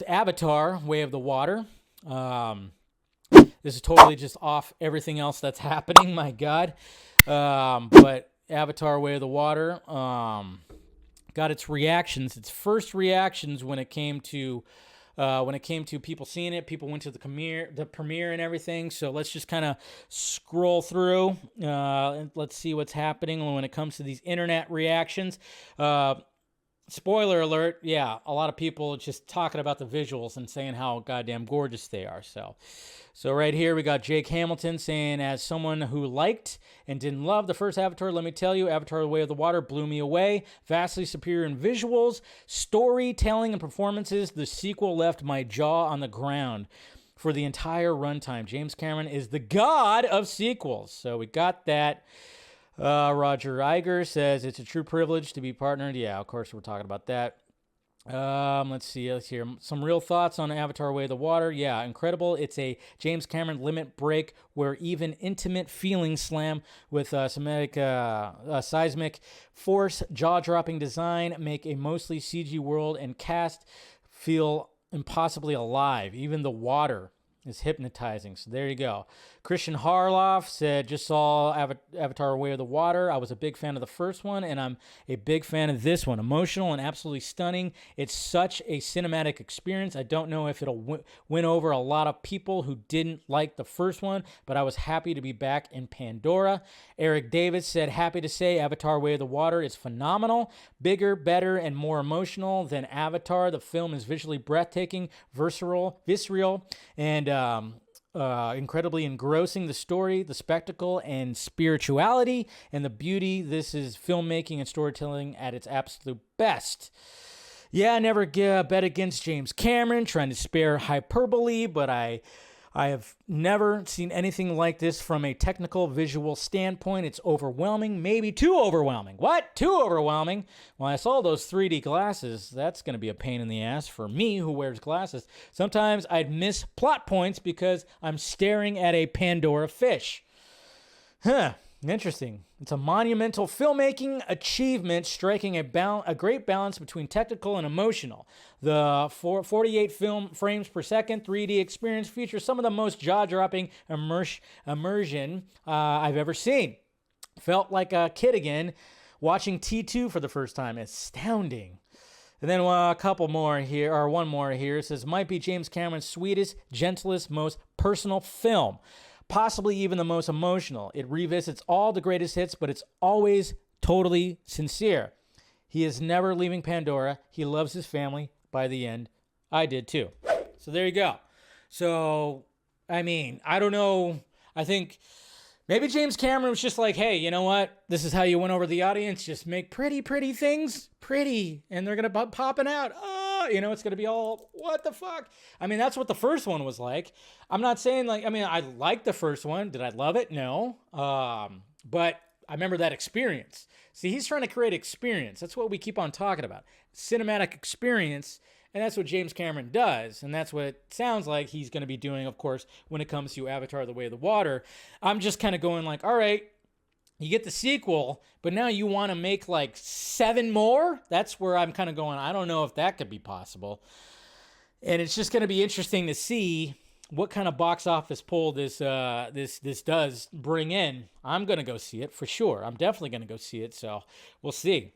Avatar: Way of the Water. This is totally just off everything else that's happening. My God. But Avatar: Way of the Water got its reactions, its first reactions when it came to people seeing it. People went to the premiere and everything. So let's just kind of scroll through. And let's see what's happening when it comes to these internet reactions. Spoiler alert, yeah, a lot of people just talking about the visuals and saying how goddamn gorgeous they are. So right here we got Jake Hamilton saying, as someone who liked and didn't love the first Avatar, let me tell you, Avatar: The Way of the Water blew me away. Vastly superior in visuals, storytelling, and performances. The sequel left my jaw on the ground for the entire runtime. James Cameron is the god of sequels. So we got that. Roger Iger says it's a true privilege to be partnered. Yeah, of course we're talking about that. Let's hear some real thoughts on Avatar: Way of the Water. Yeah, incredible. It's a James Cameron limit break where even intimate feelings slam with seismic force, jaw-dropping design make a mostly CG world and cast feel impossibly alive. Even the water is hypnotizing. So there you go. Christian Harloff said, just saw Avatar: Way of the Water. I was a big fan of the first one, and I'm a big fan of this one. Emotional and absolutely stunning. It's such a cinematic experience. I don't know if it'll win over a lot of people who didn't like the first one, but I was happy to be back in Pandora. Eric Davis said, happy to say Avatar: Way of the Water is phenomenal. Bigger, better, and more emotional than Avatar. The film is visually breathtaking, visceral, and incredibly engrossing. The story, the spectacle, and spirituality, and the beauty. This is filmmaking and storytelling at its absolute best. Yeah, I never bet against James Cameron, trying to spare hyperbole, but I have never seen anything like this from a technical visual standpoint. It's overwhelming, maybe too overwhelming. What? Too overwhelming? Well, I saw those 3D glasses. That's going to be a pain in the ass for me who wears glasses. Sometimes I'd miss plot points because I'm staring at a Pandora fish. Interesting. It's a monumental filmmaking achievement, striking a great balance between technical and emotional. The 48 frames per second 3D experience features some of the most jaw-dropping immersion I've ever seen. Felt like a kid again watching T2 for the first time. Astounding. And then one more here. It says, might be James Cameron's sweetest, gentlest, most personal film. Possibly even the most emotional. It revisits all the greatest hits, but it's always totally sincere. He is never leaving Pandora. He loves his family. By the end, I did too. So there you go. So, I mean, I don't know. I think maybe James Cameron was just like, hey, you know what? This is how you win over the audience. Just make pretty things pretty, and they're going to popping out. It's going to be all, what the fuck? I mean, that's what the first one was like. I'm not saying I liked the first one. Did I love it? No. But I remember that experience. See, he's trying to create experience. That's what we keep on talking about. Cinematic experience. And that's what James Cameron does. And that's what it sounds like he's going to be doing, of course, when it comes to Avatar: The Way of the Water. I'm just kind of going like, all right, you get the sequel, but now you want to make like 7 more? That's where I'm kind of going, I don't know if that could be possible. And it's just going to be interesting to see what kind of box office pull this does bring in. I'm going to go see it for sure. I'm definitely going to go see it, so we'll see.